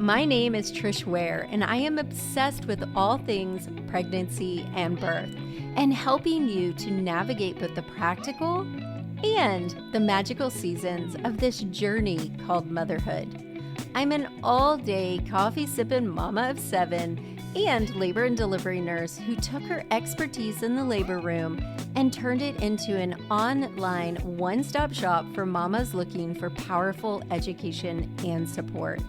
My name is Trish Ware, and I am obsessed with all things pregnancy and birth, and helping you to navigate both the practical and the magical seasons of this journey called motherhood. I'm an all-day coffee-sipping mama of 7 and labor and delivery nurse who took her expertise in the labor room and turned it into an online one-stop shop for mamas looking for powerful education and support.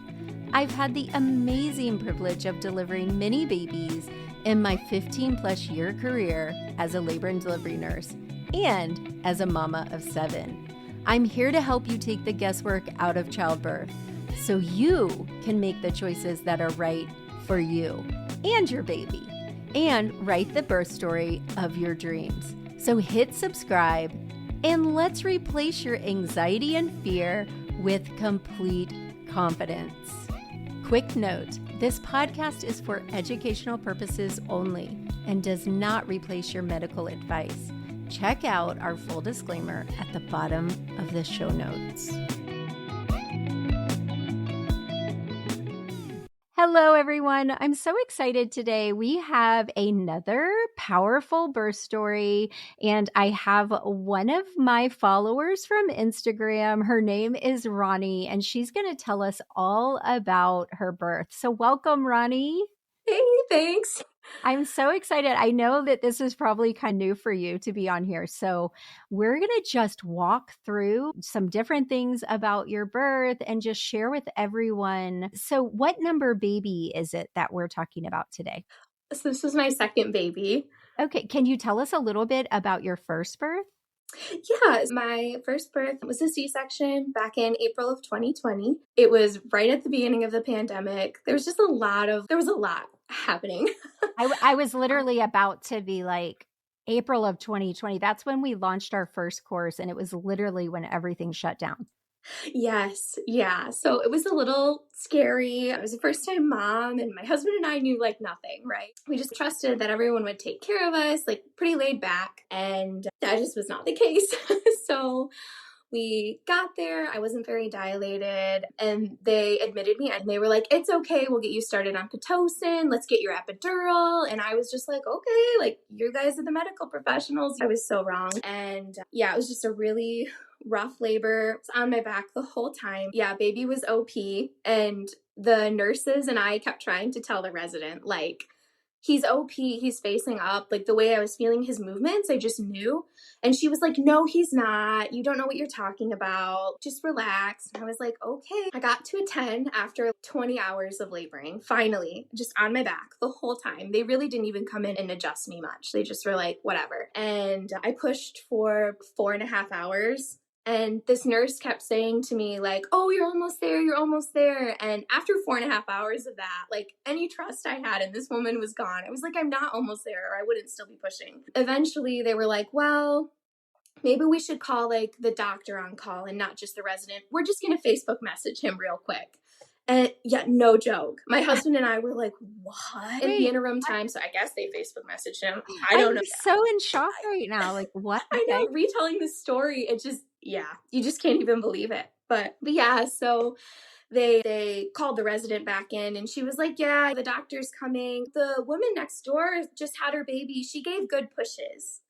I've had the amazing privilege of delivering many babies in my 15-plus year career as a labor and delivery nurse and as a mama of 7. I'm here to help you take the guesswork out of childbirth so you can make the choices that are right for you and your baby and write the birth story of your dreams. So hit subscribe and let's replace your anxiety and fear with complete confidence. Quick note, this podcast is for educational purposes only and does not replace your medical advice. Check out our full disclaimer at the bottom of the show notes. Hello, everyone. I'm so excited today. We have another powerful birth story, and I have one of my followers from Instagram. Her name is Ronnie, and she's going to tell us all about her birth. So welcome, Ronnie. Hey, thanks. I'm so excited. I know that this is probably kind of new for you to be on here. So we're going to just walk through some different things about your birth and just share with everyone. So what number baby is it that we're talking about today? So this was my second baby. Okay. Can you tell us a little bit about your first birth? Yeah, my first birth was a C-section back in April of 2020. It was right at the beginning of the pandemic. There was a lot happening. I was literally about to be like, April of 2020. That's when we launched our first course, and it was literally when everything shut down. Yes. Yeah. So it was a little scary. I was a first time mom and my husband and I knew like nothing, right? We just trusted that everyone would take care of us, like pretty laid back. And that just was not the case. So we got there. I wasn't very dilated and they admitted me and they were like, it's okay. We'll get you started on Pitocin. Let's get your epidural. And I was just like, okay, like you guys are the medical professionals. I was so wrong. And yeah, it was just a really rough labor. It was on my back the whole time. Yeah, baby was OP. And the nurses and I kept trying to tell the resident, like, he's OP, he's facing up. Like the way I was feeling his movements, I just knew. And she was like, no, he's not. You don't know what you're talking about. Just relax. And I was like, okay. I got to a 10 after 20 hours of laboring, finally, just on my back the whole time. They really didn't even come in and adjust me much. They just were like, whatever. And I pushed for 4.5 hours. And this nurse kept saying to me like, oh, you're almost there. You're almost there. And after 4.5 hours of that, like any trust I had in this woman was gone. I was like, I'm not almost there or I wouldn't still be pushing. Eventually they were like, well, maybe we should call like the doctor on call and not just the resident. We're just going to Facebook message him real quick. And yeah, no joke. My husband and I were like, what? In the interim time, so I guess they Facebook messaged him. I don't know. I'm so in shock right now. Like, what? I know, retelling this story, it just, yeah, you just can't even believe it. But yeah, so they called the resident back in and she was like, yeah, the doctor's coming. The woman next door just had her baby. She gave good pushes.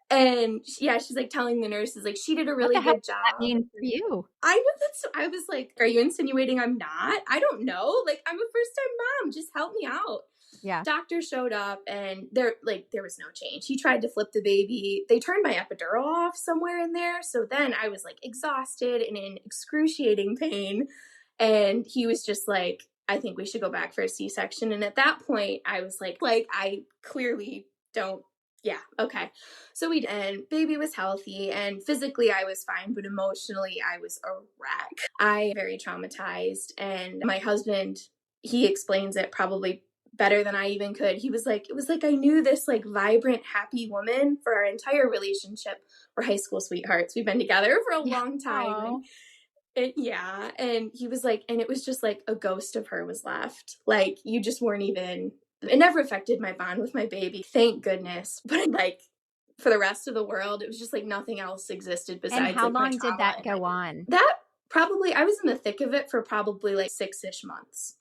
And yeah, she's like telling the nurses, like, she did a really good job. What does that mean for you? I know I was like, are you insinuating I'm not? I don't know. Like, I'm a first time mom. Just help me out. Yeah. Doctor showed up and there was no change. He tried to flip the baby. They turned my epidural off somewhere in there. So then I was like exhausted and in excruciating pain. And he was just like, I think we should go back for a C-section. And at that point I was like, I clearly don't. Yeah. Okay. So we did, and baby was healthy and physically I was fine, but emotionally I was a wreck. I very traumatized and my husband, he explains it probably better than I even could. He was like, it was like I knew this like vibrant, happy woman for our entire relationship. We're high school sweethearts. We've been together for a long time. Yeah. And he was like, and it was just like a ghost of her was left. Like you just weren't even. It never affected my bond with my baby, thank goodness. But like for the rest of the world, it was just like nothing else existed besides. And how like, long did that go on? That probably, I was in the thick of it for probably like 6-ish months.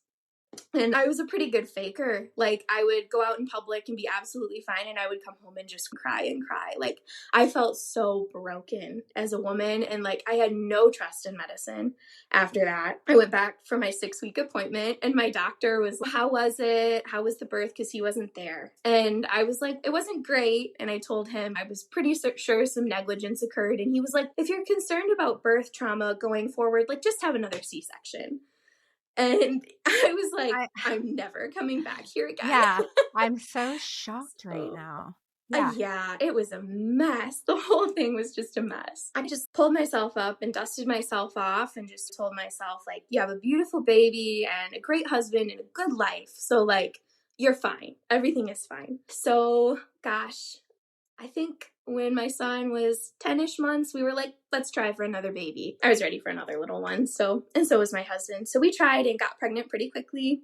And I was a pretty good faker. Like, I would go out in public and be absolutely fine, and I would come home and just cry and cry. Like, I felt so broken as a woman, and like, I had no trust in medicine after that. I went back for my 6-week appointment, and my doctor was like, how was it? How was the birth? Because he wasn't there. And I was like, it wasn't great. And I told him I was pretty sure some negligence occurred. And he was like, if you're concerned about birth trauma going forward, like, just have another C-section. And I was like, I'm never coming back here again. Yeah, I'm so shocked right now. Yeah, it was a mess. The whole thing was just a mess. I just pulled myself up and dusted myself off and just told myself, like, you have a beautiful baby and a great husband and a good life. So, like, you're fine. Everything is fine. So, gosh, I think when my son was 10-ish months, we were like, let's try for another baby. I was ready for another little one. So was my husband. So we tried and got pregnant pretty quickly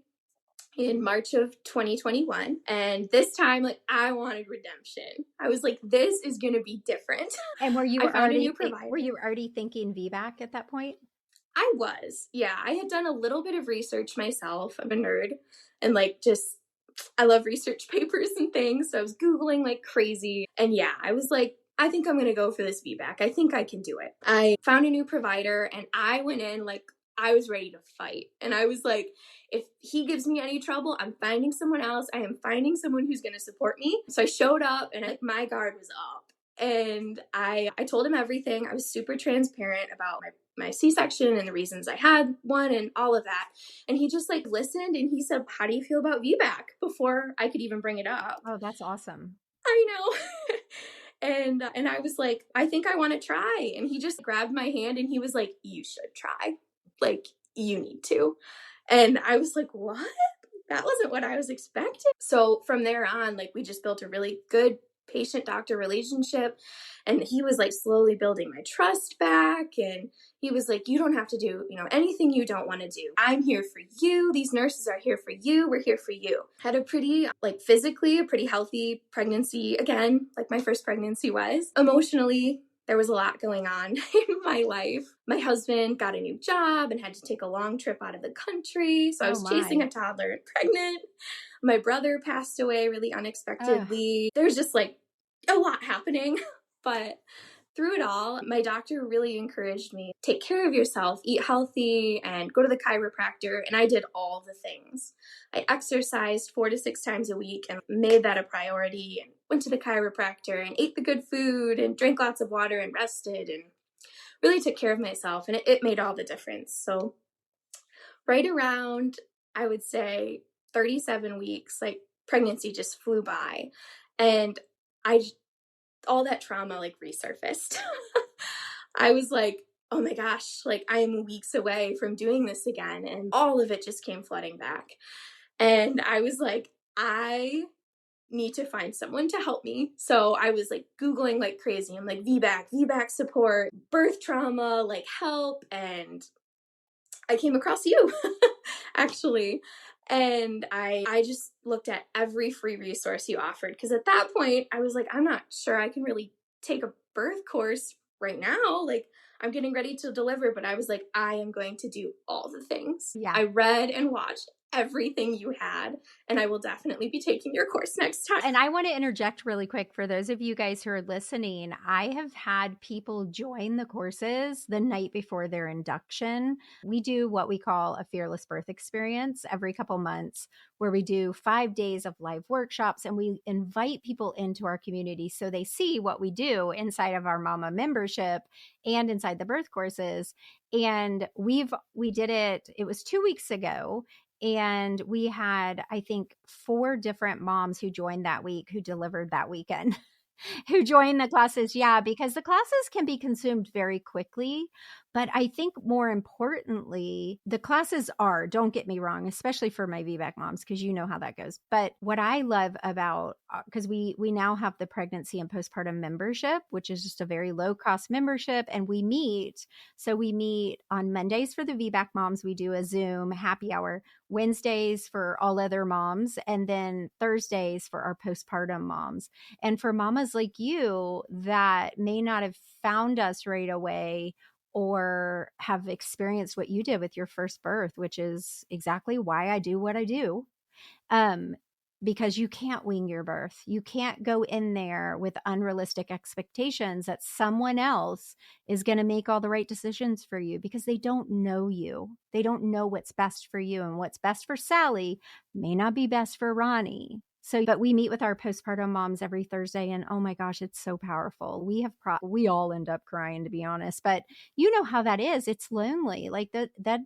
in March of 2021. And this time, like, I wanted redemption. I was like, this is going to be different. And were you I found a new provider. Were you already thinking VBAC at that point? I was. Yeah. I had done a little bit of research myself. I'm a nerd. And like, just, I love research papers and things. So I was Googling like crazy. And yeah, I was like, I think I'm going to go for this VBAC. I think I can do it. I found a new provider and I went in like, I was ready to fight. And I was like, if he gives me any trouble, I'm finding someone else. I am finding someone who's going to support me. So I showed up and my guard was up. And I told him everything. I was super transparent about my C-section and the reasons I had one and all of that. And he just like listened and he said, how do you feel about VBAC? Before I could even bring it up. Oh, that's awesome. I know. And I was like, I think I want to try. And he just grabbed my hand and he was like, you should try. Like, you need to. And I was like, what? That wasn't what I was expecting. So from there on, like, we just built a really good patient-doctor relationship. And he was like slowly building my trust back. And he was like, you don't have to do, anything you don't want to do. I'm here for you. These nurses are here for you. We're here for you. Had a pretty, physically, a pretty healthy pregnancy again, like my first pregnancy was. Emotionally, there was a lot going on in my life. My husband got a new job and had to take a long trip out of the country. So I was chasing a toddler and pregnant. My brother passed away really unexpectedly. There's just like a lot happening. But through it all, my doctor really encouraged me, take care of yourself, eat healthy, and go to the chiropractor. And I did all the things. I exercised 4 to 6 times a week and made that a priority and went to the chiropractor and ate the good food and drank lots of water and rested and really took care of myself. And it made all the difference. So right around, I would say 37 weeks, like pregnancy just flew by. And all that trauma like resurfaced. I was like, oh my gosh, like I am weeks away from doing this again. And all of it just came flooding back. And I was like, I need to find someone to help me. So I was like Googling like crazy. I'm like VBAC support, birth trauma, like help. And I came across you actually. And I just looked at every free resource you offered. Because at that point, I was like, I'm not sure I can really take a birth course right now. Like, I'm getting ready to deliver. But I was like, I am going to do all the things. Yeah. I read and watched everything you had. And I will definitely be taking your course next time. And I want to interject really quick for those of you guys who are listening. I have had people join the courses the night before their induction. We do what we call a fearless birth experience every couple months, where we do 5 days of live workshops and we invite people into our community so they see what we do inside of our Mama membership and inside the birth courses. And we did it was 2 weeks ago. And we had, I think, 4 different moms who joined that week who delivered that weekend, who joined the classes. Yeah, because the classes can be consumed very quickly. But I think more importantly, the classes are, don't get me wrong, especially for my VBAC moms, because you know how that goes. But what I love about, because we now have the pregnancy and postpartum membership, which is just a very low cost membership. And we meet. So we meet on Mondays for the VBAC moms. We do a Zoom happy hour. Wednesdays for all other moms. And then Thursdays for our postpartum moms. And for mamas like you that may not have found us right away, or have experienced what you did with your first birth, which is exactly why I do what I do. Because you can't wing your birth. You can't go in there with unrealistic expectations that someone else is going to make all the right decisions for you, because they don't know you. They don't know what's best for you, and what's best for Sally may not be best for Ronnie. So, but we meet with our postpartum moms every Thursday, and oh my gosh, it's so powerful. We all end up crying, to be honest, but you know how that is. It's lonely. Like that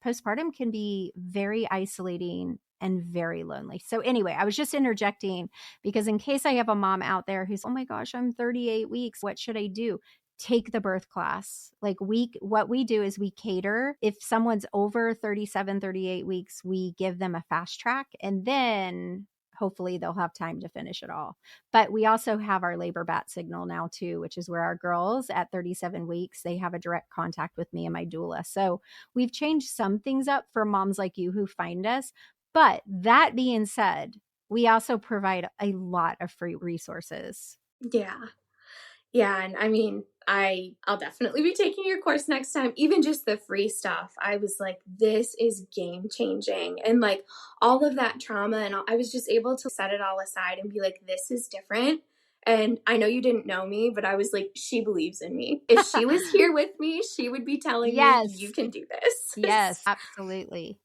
postpartum can be very isolating and very lonely. So anyway, I was just interjecting because in case I have a mom out there who's, oh my gosh, I'm 38 weeks. What should I do? Take the birth class. What we do is we cater. If someone's over 37, 38 weeks, we give them a fast track, and then hopefully they'll have time to finish it all. But we also have our labor bat signal now too, which is where our girls at 37 weeks, they have a direct contact with me and my doula. So we've changed some things up for moms like you who find us. But that being said, we also provide a lot of free resources. Yeah. Yeah. And I mean, I'll definitely be taking your course next time. Even just the free stuff, I was like, this is game changing. And like all of that trauma, and I was just able to set it all aside and be like, this is different. And I know you didn't know me, but I was like, she believes in me. If she was here with me, she would be telling me, you can do this. Yes, absolutely.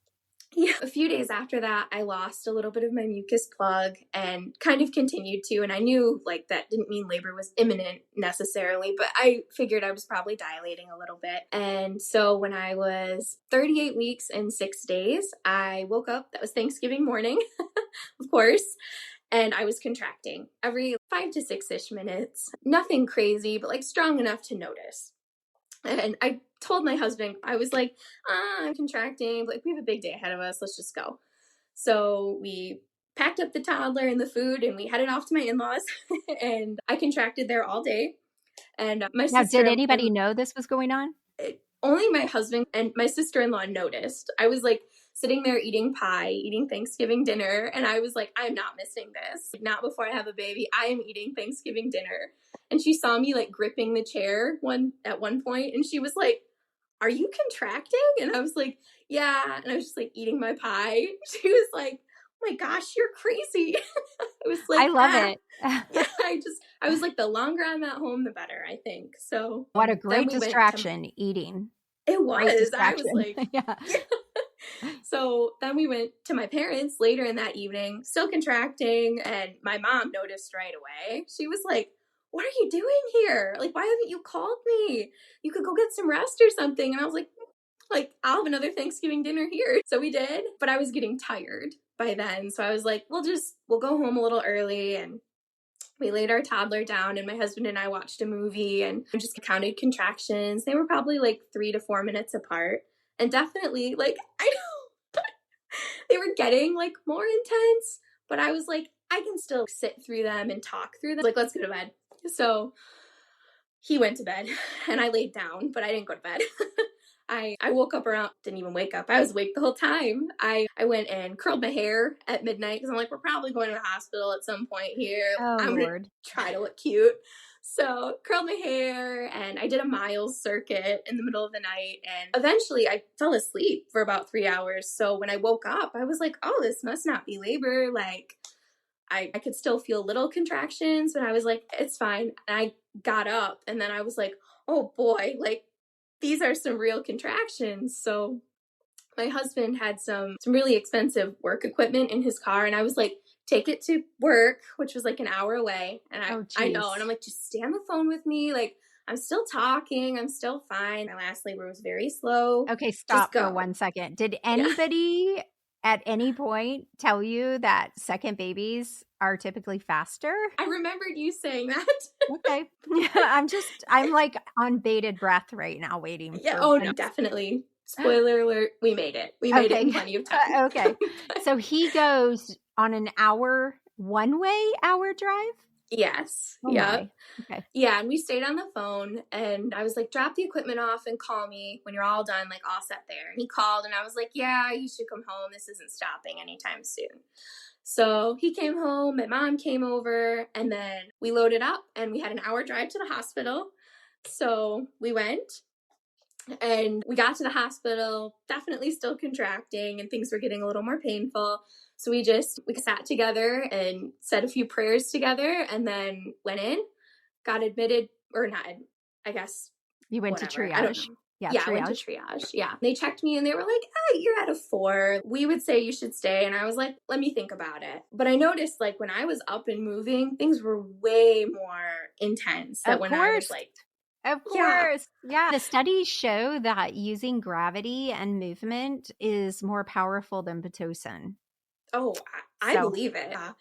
Yeah, a few days after that, I lost a little bit of my mucus plug and kind of continued to. And I knew like that didn't mean labor was imminent necessarily, but I figured I was probably dilating a little bit. And so when I was 38 weeks and 6 days, I woke up. That was Thanksgiving morning, of course. And I was contracting every 5 to 6-ish minutes. Nothing crazy, but like strong enough to notice. And I told my husband, I was like, I'm contracting. Like, we have a big day ahead of us. Let's just go. So we packed up the toddler and the food and we headed off to my in-laws. And I contracted there all day. And my sister. Now, did anybody know this was going on? Only my husband and my sister-in-law noticed. I was like sitting there eating pie, eating Thanksgiving dinner. And I was like, I'm not missing this. Not before I have a baby. I am eating Thanksgiving dinner. And she saw me like gripping the chair at one point, and she was like, are you contracting? And I was like, yeah. And I was just like eating my pie. She was like, oh my gosh, you're crazy. I was like, I love it. Yeah, I was like, the longer I'm at home, the better, I think. So what a great distraction, eating. It was. I was like, yeah. So then we went to my parents later in that evening, still contracting. And my mom noticed right away. She was like, what are you doing here? Like, why haven't you called me? You could go get some rest or something. And I was like, I'll have another Thanksgiving dinner here. So we did, but I was getting tired by then. So I was like, we'll go home a little early. And we laid our toddler down, and my husband and I watched a movie and just counted contractions. They were probably like 3 to 4 minutes apart. And definitely, like, I know they were getting like more intense, but I was like, I can still sit through them and talk through them. Like, let's go to bed. So he went to bed and I laid down, but I didn't go to bed. I woke up didn't even wake up. I was awake the whole time. I went and curled my hair at midnight because I'm like, we're probably going to the hospital at some point here. Oh, I'm going to try to look cute. So curled my hair and I did a miles circuit in the middle of the night. And eventually I fell asleep for about 3 hours. So when I woke up, I was like, oh, this must not be labor. Like, I could still feel little contractions, but I was like, it's fine. And I got up and then I was like, oh boy, like these are some real contractions. So my husband had some really expensive work equipment in his car. And I was like, take it to work, which was like an hour away. And I know. And I'm like, just stay on the phone with me. Like, I'm still talking. I'm still fine. My last labor was very slow. Okay, stop for 1 second. Did anybody at any point tell you that second babies are typically faster? I remembered you saying that. Okay. I'm like on bated breath right now waiting. Yeah. Oh, no, definitely. Spoiler alert. We made it. We made it in plenty of time. Okay. So he goes on an one-way hour drive? Yes. Oh, yeah. Okay. Yeah. And we stayed on the phone and I was like, drop the equipment off and call me when you're all done. Like, I'll sit there. And he called and I was like, yeah, you should come home. This isn't stopping anytime soon. So he came home, my mom came over, and then we loaded up and we had an hour drive to the hospital. So we went And we got to the hospital, definitely still contracting, and things were getting a little more painful. So we sat together and said a few prayers together, and then went in, got admitted, or not, I guess, You went to whatever. I don't triage. know. Yeah, Yeah, I went to triage. triage. Yeah. They checked me and they were like, oh, you're at a 4. We would say you should stay. And I was like, let me think about it. But I noticed like when I was up and moving, things were way more intense than Of when I was course. like, Of yeah. course. Yeah. The studies show that using gravity and movement is more powerful than Pitocin. Oh, I So, believe it. Yeah.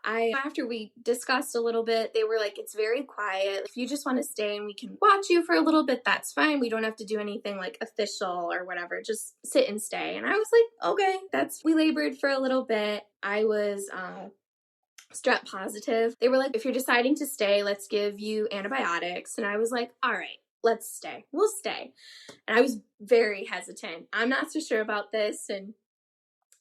After we discussed a little bit, they were like, it's very quiet. If you just want to stay and we can watch you for a little bit, that's fine. We don't have to do anything like official or whatever. Just sit and stay. And I was like, okay, we labored for a little bit. I was strep positive. They were like, if you're deciding to stay, let's give you antibiotics. And I was like, all right, let's stay. We'll stay. And I was very hesitant. I'm not so sure about this. And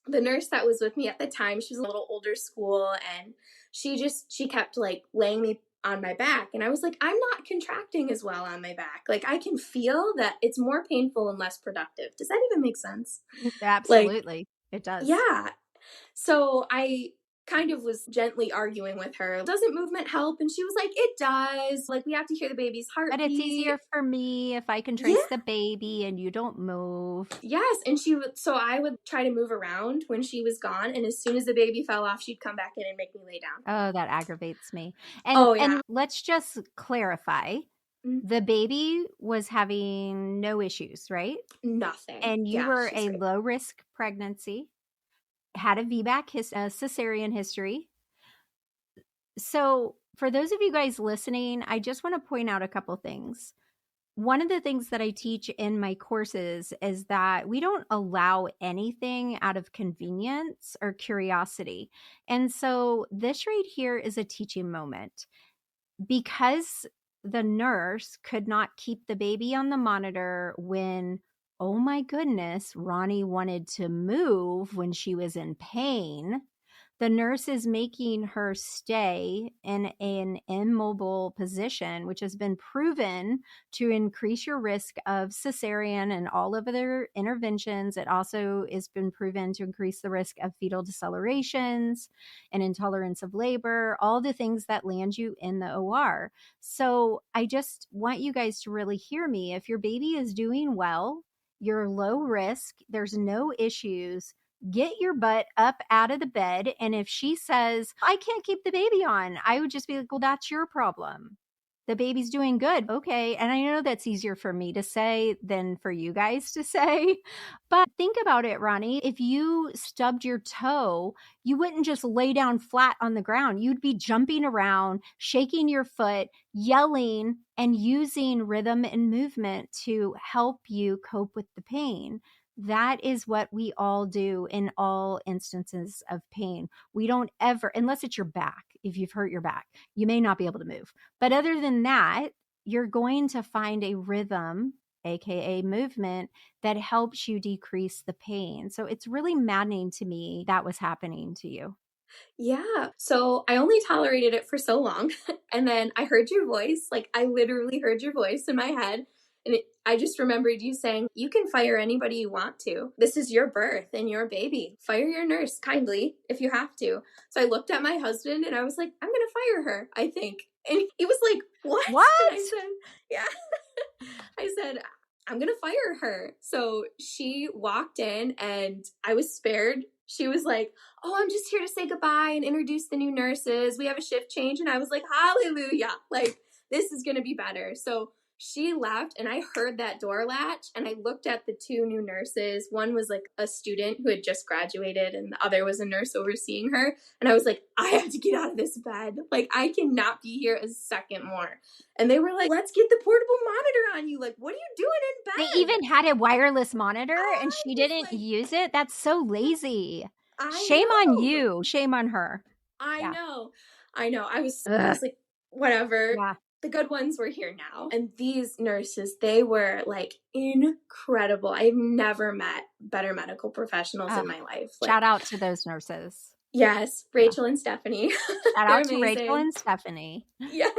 the nurse that was with me at the time, she was a little older school, and she kept like laying me on my back. And I was like, I'm not contracting as well on my back. Like I can feel that it's more painful and less productive. Does that even make sense? Like, absolutely. It does. yeah. So I kind of was gently arguing with her. Doesn't movement help? And she was like, it does. Like we have to hear the baby's But heartbeat. it's easier for me if I can trace the baby and you don't move. Yes. And so I would try to move around when she was gone. And as soon as the baby fell off, she'd come back in and make me lay down. Oh, that aggravates me. Yeah. And let's just clarify. Mm-hmm. The baby was having no issues, right? Nothing. And you were a low risk pregnancy, had a VBAC, cesarean history. So for those of you guys listening, I just want to point out a couple things. One of the things that I teach in my courses is that we don't allow anything out of convenience or curiosity. And so this right here is a teaching moment. Because the nurse could not keep the baby on the monitor when, oh my goodness, Ronnie wanted to move when she was in pain. The nurse is making her stay in an immobile position, which has been proven to increase your risk of cesarean and all of their interventions. It also has been proven to increase the risk of fetal decelerations and intolerance of labor, all the things that land you in the OR. So I just want you guys to really hear me. If your baby is doing well, you're low risk, there's no issues, get your butt up out of the bed. And if she says, I can't keep the baby on, I would just be like, well, that's your problem. The baby's doing good. Okay. And I know that's easier for me to say than for you guys to say. But think about it, Ronnie. If you stubbed your toe, you wouldn't just lay down flat on the ground. You'd be jumping around, shaking your foot, yelling, and using rhythm and movement to help you cope with the pain. That is what we all do in all instances of pain. We don't ever, unless it's your back, if you've hurt your back, you may not be able to move. But other than that, you're going to find a rhythm, AKA movement, that helps you decrease the pain. So it's really maddening to me that was happening to you. Yeah. So I only tolerated it for so long. And then I heard your voice. Like I literally heard your voice in my head. And I just remembered you saying, you can fire anybody you want to. This is your birth and your baby. Fire your nurse kindly if you have to. So I looked at my husband and I was like, I'm going to fire her, I think. And he was like, what? What? And I said, yeah. I said, I'm going to fire her. So she walked in and I was spared. She was like, oh, I'm just here to say goodbye and introduce the new nurses. We have a shift change. And I was like, hallelujah. Like, this is going to be better. So she left and I heard that door latch and I looked at the 2 new nurses. One was like a student who had just graduated and the other was a nurse overseeing her. And I was like, I have to get out of this bed. Like, I cannot be here a second more. And they were like, let's get the portable monitor on you. Like, what are you doing in bed? They even had a wireless monitor and she didn't use it. That's so lazy. Shame on you. Shame on her. I know. I was like, whatever. Yeah. The good ones were here now. And these nurses, they were like incredible. I've never met better medical professionals in my life. Like, shout out to those nurses. Yes, Rachel and Stephanie. Shout out to Rachel and Stephanie. Yes.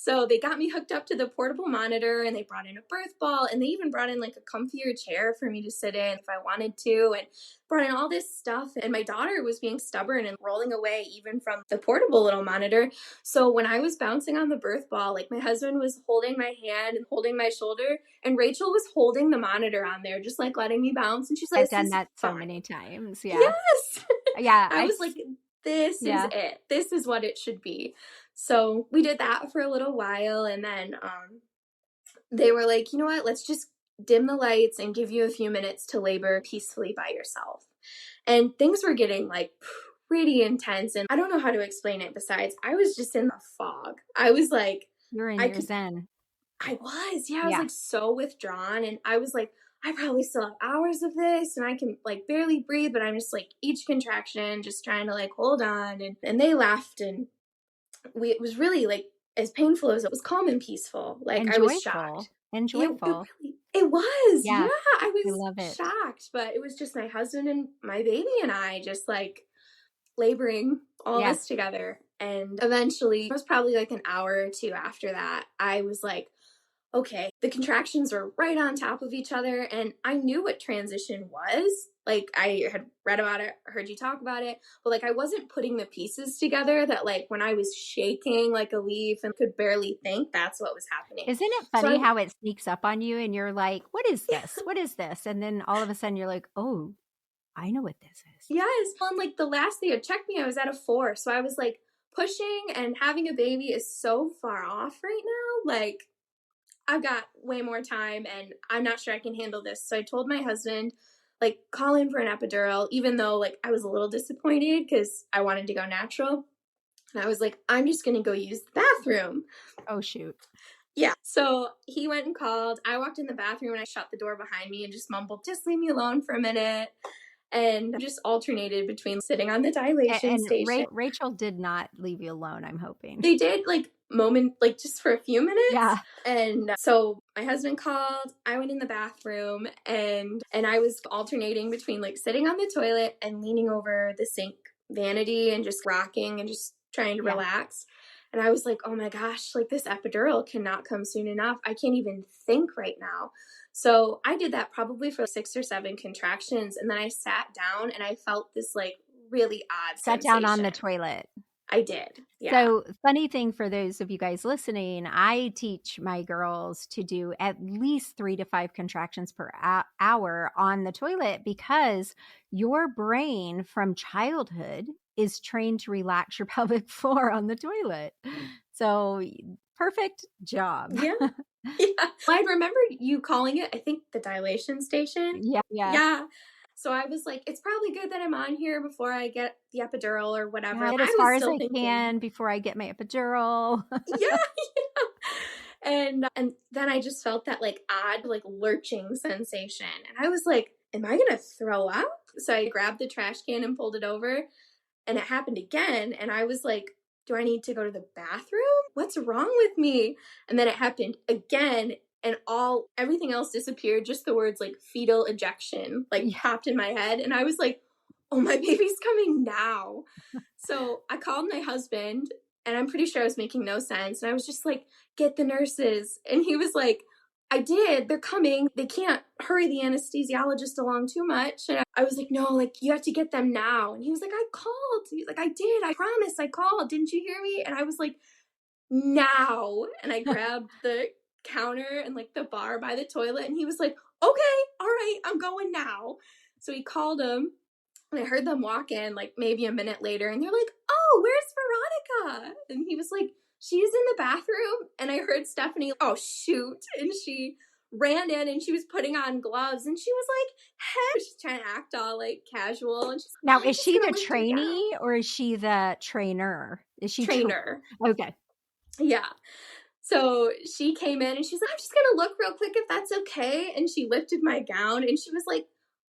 So they got me hooked up to the portable monitor, and they brought in a birth ball, and they even brought in like a comfier chair for me to sit in if I wanted to, and brought in all this stuff. And my daughter was being stubborn and rolling away even from the portable little monitor. So when I was bouncing on the birth ball, like my husband was holding my hand and holding my shoulder, and Rachel was holding the monitor on there, just like letting me bounce. And she's like, I've done that so fine. many times. Yeah. Yes. Yeah. I was like, this is it. This is what it should be. So we did that for a little while, and then they were like, you know what, let's just dim the lights and give you a few minutes to labor peacefully by yourself. And things were getting like pretty intense, and I don't know how to explain it besides I was just in the fog. I was like, you're in your zen. I was, I was like so withdrawn, and I was like, I probably still have hours of this, and I can like barely breathe, but I'm just like each contraction just trying to like hold on. And they left, and it was really like as painful as it was calm and peaceful. Like and I was shocked. And joyful. It was. Yeah. I was love it. shocked, but it was just my husband and my baby and I just like laboring all of us together. And eventually, it was probably like an hour or two after that, I was like, okay, the contractions were right on top of each other, and I knew what transition was. Like, I had read about it, heard you talk about it, but like, I wasn't putting the pieces together that like when I was shaking like a leaf and could barely think, that's what was happening. Isn't it funny how it sneaks up on you and you're like, what is this? What is this? And then all of a sudden you're like, oh, I know what this is. Yes. And like the last they had checked me, I was at a 4. So I was like, pushing and having a baby is so far off right now. Like, I've got way more time and I'm not sure I can handle this. So I told my husband, like, call in for an epidural, even though like I was a little disappointed because I wanted to go natural. And I was like, I'm just going to go use the bathroom. Oh, shoot. Yeah. So he went and called. I walked in the bathroom and I shut the door behind me and just mumbled, just leave me alone for a minute. And just alternated between sitting on the dilation station. Rachel did not leave you alone, I'm hoping. They did, like, just for a few minutes. Yeah. And so my husband called, I went in the bathroom, and I was alternating between, like, sitting on the toilet and leaning over the sink vanity and just rocking and just trying to relax. And I was like, oh my gosh, like, this epidural cannot come soon enough. I can't even think right now. So I did that probably for 6 or 7 contractions. And then I sat down and I felt this like really odd sensation. Sat down on the toilet. I did. Yeah. So funny thing for those of you guys listening, I teach my girls to do at least 3 to 5 contractions per hour on the toilet because your brain from childhood is trained to relax your pelvic floor on the toilet. So perfect job. Yeah. Yeah. Well, I remember you calling it, I think, the dilation station. Yeah. So I was like, it's probably good that I'm on here before I get the epidural or whatever. As far as I can before I get my epidural. Yeah. And then I just felt that like odd, like lurching sensation. And I was like, am I going to throw up? So I grabbed the trash can and pulled it over. And it happened again. And I was like, do I need to go to the bathroom? What's wrong with me? And then it happened again, and everything else disappeared. Just the words like fetal ejection like popped in my head. And I was like, oh, my baby's coming now. So I called my husband, and I'm pretty sure I was making no sense. And I was just like, get the nurses. And he was like, I did. They're coming. They can't hurry the anesthesiologist along too much. And I was like, no, like, you have to get them now. And he was like, I called. He's like, I did. I promise I called. Didn't you hear me? And I was like, now. And I grabbed the counter and like the bar by the toilet. And he was like, okay, all right, I'm going now. So he called them. And I heard them walk in like maybe a minute later. And they're like, oh, where's Veronica? And he was like, she's in the bathroom. And I heard Stephanie, oh, shoot. And she ran in and she was putting on gloves. And she was like, hey, she's trying to act all like casual. And she's now, is she the trainee or is she the trainer? Is she trainer? Okay. Yeah. So she came in and she's like, I'm just going to look real quick if that's okay. And she lifted my gown and she was like,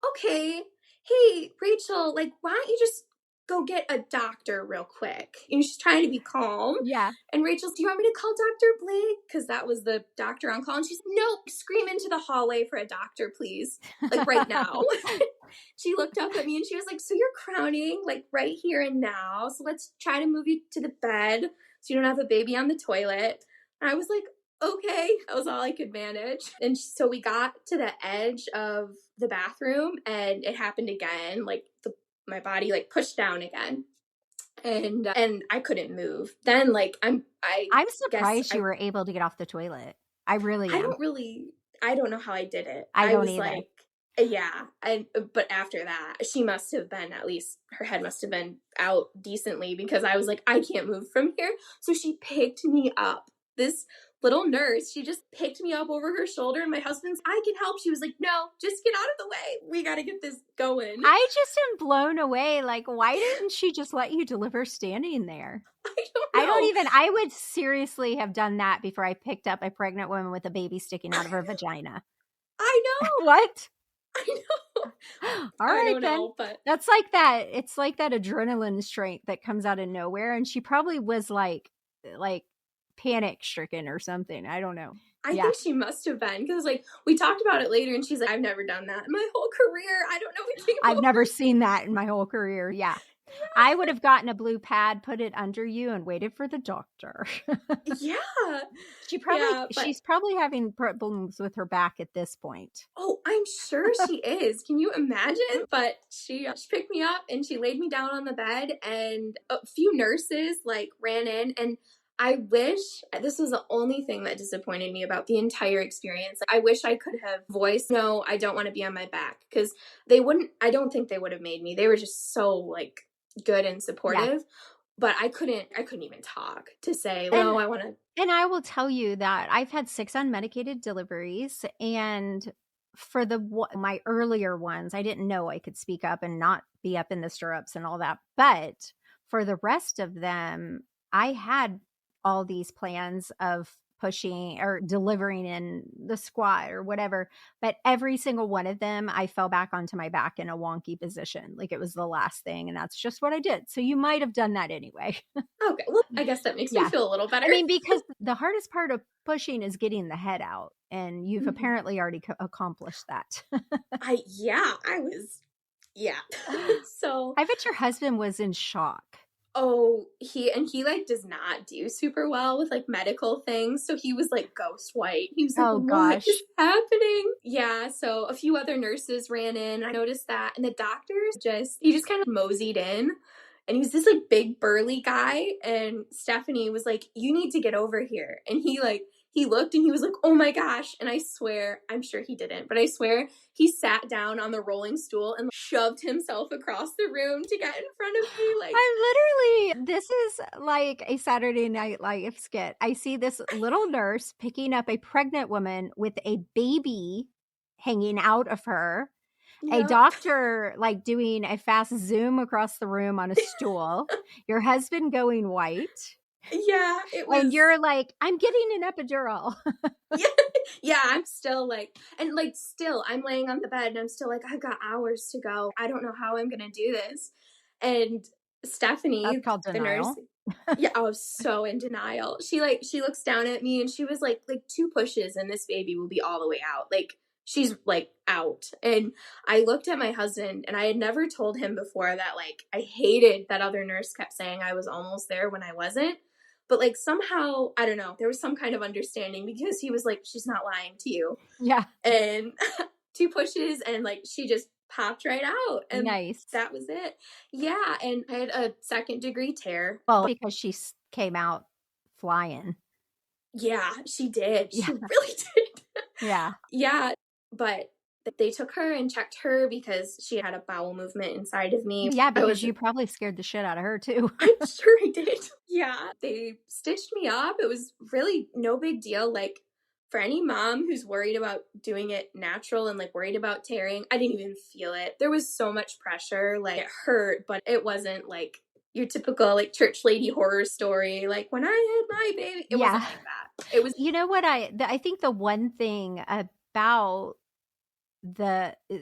okay, hey, Rachel, like, why don't you just go get a doctor real quick? And she's trying to be calm. Yeah. And Rachel's, do you want me to call Dr. Blake? Because that was the doctor on call. And she's, nope, scream into the hallway for a doctor, please. Like right now. She looked up at me and she was like, so you're crowning like right here and now. So let's try to move you to the bed so you don't have a baby on the toilet. I was like, okay, that was all I could manage. And so we got to the edge of the bathroom and it happened again. Like my body like pushed down again. And I couldn't move. Then like I'm guess surprised you were able to get off the toilet. I really I am. don't really I don't know how I did it. I I don't was either. like, yeah, but after that, she must have been, at least her head must have been out decently, because I was like, I can't move from here. So she picked me up. This little nurse, she just picked me up over her shoulder, and my husband's, I can help. She was like, no, just get out of the way. We got to get this going. I just am blown away. Like, why didn't she just let you deliver standing there? I don't know. I would seriously have done that before I picked up a pregnant woman with a baby sticking out of her vagina. I know. What? I know. All right, I don't then. know, but That's like that. It's like that adrenaline strength that comes out of nowhere. And she probably was like panic stricken or something. I don't know. I think she must have been, because like we talked about it later and she's like, I've never done that in my whole career. I don't know anything about I've never seen that in my whole career. Yeah. I would have gotten a blue pad, put it under you, and waited for the doctor. Yeah. She's probably having problems with her back at this point. Oh, I'm sure she is. Can you imagine? But she picked me up and she laid me down on the bed, and a few nurses like ran in, and I wish, this was the only thing that disappointed me about the entire experience. I wish I could have voiced, no, I don't want to be on my back, because I don't think they would have made me. They were just so like good and supportive. Yeah. But I couldn't even talk to say, no, I want to. And I will tell you that I've had 6 unmedicated deliveries, and for my earlier ones, I didn't know I could speak up and not be up in the stirrups and all that. But for the rest of them, I had all these plans of pushing or delivering in the squat or whatever, but every single one of them, I fell back onto my back in a wonky position. Like it was the last thing, and that's just what I did. So you might have done that anyway. Okay, well, I guess that makes me feel a little better. I mean, because the hardest part of pushing is getting the head out, and you've apparently already accomplished that. So I bet your husband was in shock. Oh, he like does not do super well with like medical things. So he was like ghost white. He was like, oh, gosh, what is happening? Yeah. So a few other nurses ran in. I noticed that. And the doctors he just kind of moseyed in. And he was this like big burly guy. And Stephanie was like, you need to get over here. And he looked and he was like, oh my gosh. And I swear, I'm sure he didn't, but I swear he sat down on the rolling stool and shoved himself across the room to get in front of me. Like, this is like a Saturday Night Live skit. I see this little nurse picking up a pregnant woman with a baby hanging out of her. Yep. A doctor like doing a fast zoom across the room on a stool. Your husband going white. Yeah, it was. And you're like, I'm getting an epidural. Yeah, I'm still like, and like still, I'm laying on the bed and I'm still like, I've got hours to go. I don't know how I'm gonna do this. And Stephanie, that's called denial. The nurse, yeah, I was so in denial. She looks down at me and she was like 2 pushes and this baby will be all the way out. Like she's like out. And I looked at my husband, and I had never told him before that like I hated that other nurse kept saying I was almost there when I wasn't. But like somehow, I don't know, there was some kind of understanding, because he was like, she's not lying to you. Yeah. And 2 pushes and like she just popped right out. And nice. That was it. Yeah. And I had a 2nd-degree tear. Well, because she came out flying. Yeah, she did. Yeah. She really did. Yeah. Yeah. But they took her and checked her because she had a bowel movement inside of me. Yeah, because you probably scared the shit out of her too. I'm sure I did. Yeah. They stitched me up. It was really no big deal. Like for any mom who's worried about doing it natural and like worried about tearing, I didn't even feel it. There was so much pressure. Like it hurt, but it wasn't like your typical like church lady horror story. Like when I had my baby, it wasn't like that. It was. You know what? I think the one thing about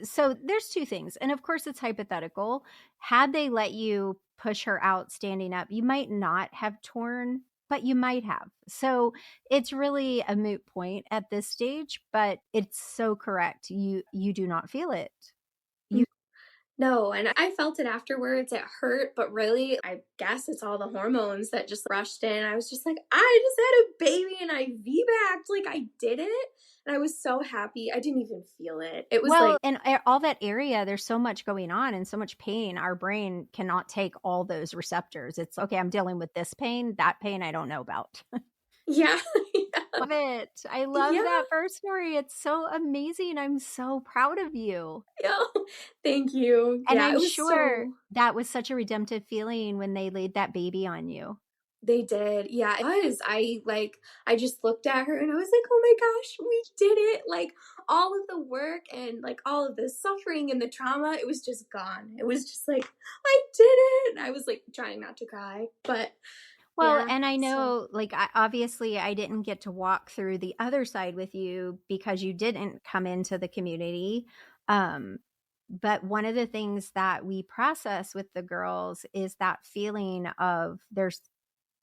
so there's 2 things, and of course it's hypothetical. Had they let you push her out standing up, you might not have torn, but you might have. So it's really a moot point at this stage, but it's so correct. You do not feel it. No, and I felt it afterwards. It hurt, but really, I guess it's all the hormones that just rushed in. I was just like, I just had a baby and I VBAC'd. Like, I did it. And I was so happy. I didn't even feel it. It was Well, like, in all that area, there's so much going on and so much pain. Our brain cannot take all those receptors. It's okay, I'm dealing with this pain, that pain I don't know about. yeah, yeah, Love it. I love yeah, that birth story. It's so amazing. I'm so proud of you. yeah. Thank you. And Yeah, I'm it was sure so. that was such a redemptive feeling when they laid that baby on you. They did. Yeah, it was. I just looked at her and I was like, "Oh my gosh, we did it." Like all of the work and like all of the suffering and the trauma, it was just gone. It was just like, "I did it." And I was like trying not to cry, but Well, yeah. and I So, know, like, obviously, I didn't get to walk through the other side with you because you didn't come into the community. Um, but one of the things that we process with the girls is that feeling of there's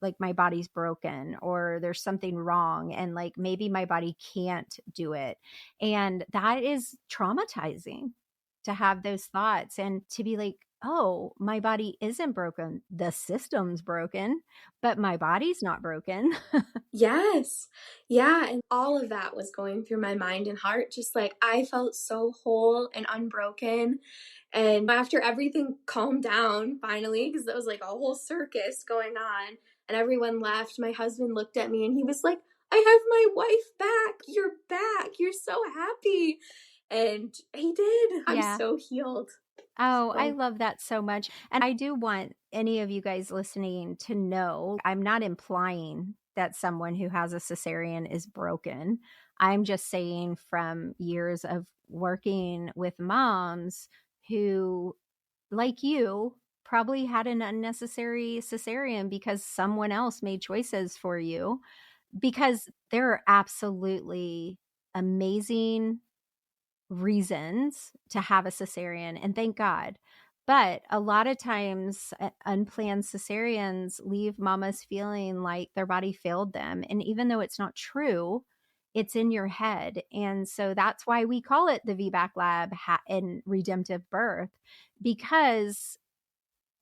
like my body's broken or there's something wrong and like maybe my body can't do it. And that is traumatizing to have those thoughts and to be like, oh, my body isn't broken. The system's broken, but my body's not broken. yes. Yeah, and all of that was going through my mind and heart just like I felt so whole and unbroken. And after everything calmed down finally, because it was like a whole circus going on, and everyone left, my husband looked at me and he was like, I have my wife back. You're back. You're so happy. And he did. I'm Yeah. so healed. Oh, I So, love that so much. And I do want any of you guys listening to know I'm not implying that someone who has a cesarean is broken. I'm just saying from years of working with moms who, like you, probably had an unnecessary cesarean because someone else made choices for you. Because there are absolutely amazing reasons to have a cesarean, and thank God. But a lot of times, unplanned cesareans leave mamas feeling like their body failed them. And even though it's not true, it's in your head. And so that's why we call it the VBAC lab and redemptive birth, because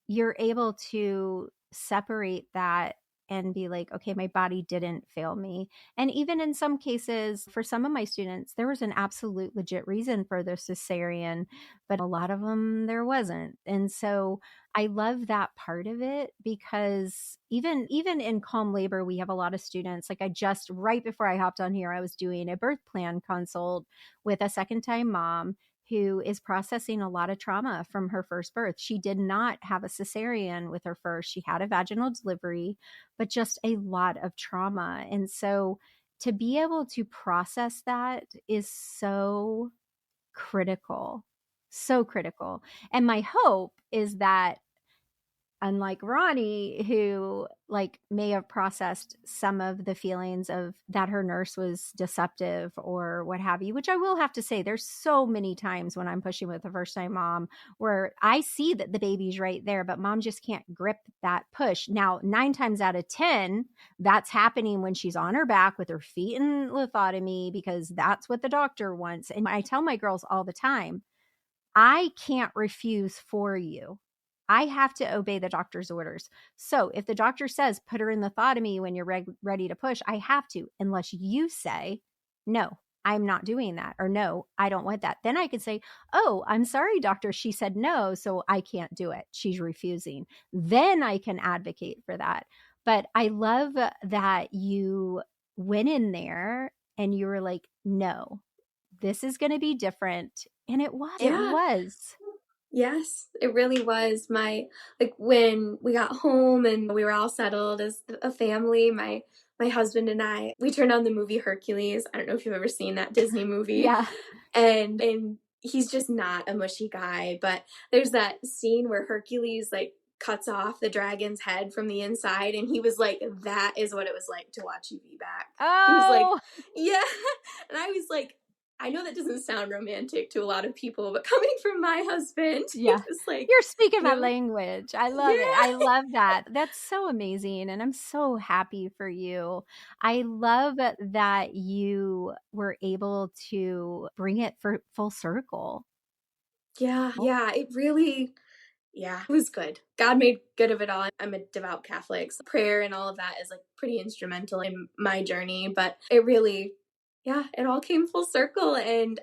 you're able to separate that and be like, okay, my body didn't fail me. And even in some cases, for some of my students, there was an absolute legit reason for the cesarean, but a lot of them there wasn't. And so I love that part of it because even in calm labor, we have a lot of students. Like I just right before I hopped on here, I was doing a birth plan consult with a second time mom who is processing a lot of trauma from her first birth. She did not have a cesarean with her first. She had a vaginal delivery, but just a lot of trauma. And so to be able to process that is so critical, so critical. And my hope is that unlike Ronnie, who like may have processed some of the feelings of that her nurse was deceptive or what have you, which I will have to say, there's so many times when I'm pushing with a first time mom where I see that the baby's right there, but mom just can't grip that push. Now, 9 times out of 10, that's happening when she's on her back with her feet in lithotomy because that's what the doctor wants. And I tell my girls all the time, I can't refuse for you. I have to obey the doctor's orders. So if the doctor says put her in lithotomy when you're ready to push, I have to, unless you say, no, I'm not doing that. Or no, I don't want that. Then I could say, oh, I'm sorry, doctor. She said no, so I can't do it. She's refusing. Then I can advocate for that. But I love that you went in there and you were like, no, this is going to be different. And it was. It yeah. was. Yes, it really was. Like when we got home and we were all settled as a family, my husband and I, we turned on the movie Hercules. I don't know if you've ever seen that Disney movie. Yeah. And he's just not a mushy guy, but there's that scene where Hercules like cuts off the dragon's head from the inside and he was like, that is what it was like to watch you be back. He was like, Oh, yeah. And I was like, I know that doesn't sound romantic to a lot of people, but coming from my husband, he yeah. was like, You're speaking my no, language. I love it. I yeah, love that. That's so amazing. And I'm so happy for you. I love that you were able to bring it for full circle. Yeah, it really, yeah, it was good. God made good of it all. I'm a devout Catholic. So prayer and all of that is like pretty instrumental in my journey, but it really, yeah, it all came full circle. And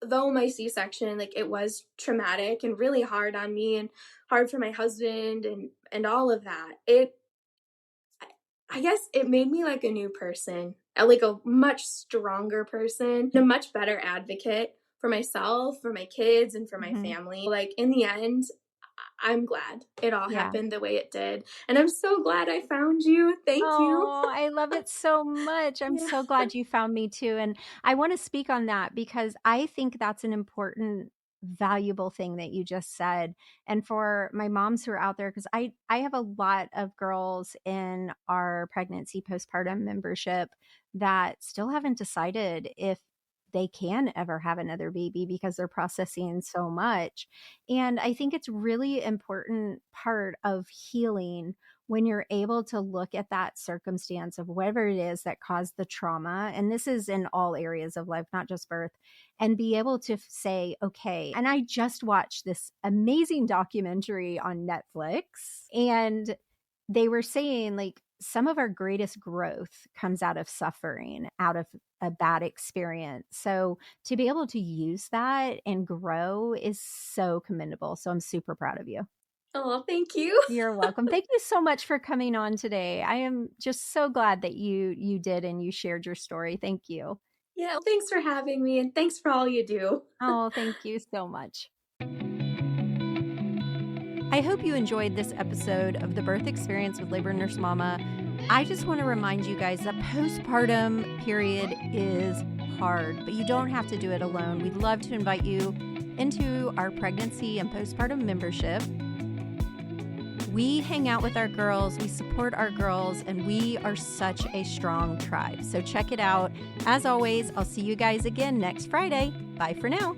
though my C-section, like it was traumatic and really hard on me and hard for my husband and all of that, I guess it made me like a new person, like a much stronger person, a much better advocate for myself, for my kids, and for my Mhm. family. Like in the end, I'm glad it all Yeah. happened the way it did. And I'm so glad I found you. Thank you. Oh, I love it so much. I'm Yeah. so glad you found me too. And I want to speak on that because I think that's an important, valuable thing that you just said. And for my moms who are out there, because I have a lot of girls in our pregnancy postpartum membership that still haven't decided if they can ever have another baby because they're processing so much. And I think it's really important part of healing when you're able to look at that circumstance of whatever it is that caused the trauma, and this is in all areas of life, not just birth, and be able to say, okay. And I just watched this amazing documentary on Netflix, and they were saying, like, some of our greatest growth comes out of suffering, out of a bad experience. So to be able to use that and grow is so commendable. So I'm super proud of you. Oh, thank you. You're welcome. Thank you so much for coming on today. I am just so glad that you did and you shared your story. Thank you. Yeah, thanks for having me and thanks for all you do. Oh, thank you so much. I hope you enjoyed this episode of the Birth Experience with Labor Nurse Mama. I just want to remind you guys that postpartum period is hard, but you don't have to do it alone. We'd love to invite you into our pregnancy and postpartum membership. We hang out with our girls, we support our girls, and we are such a strong tribe. So check it out. As always, I'll see you guys again next Friday. Bye for now.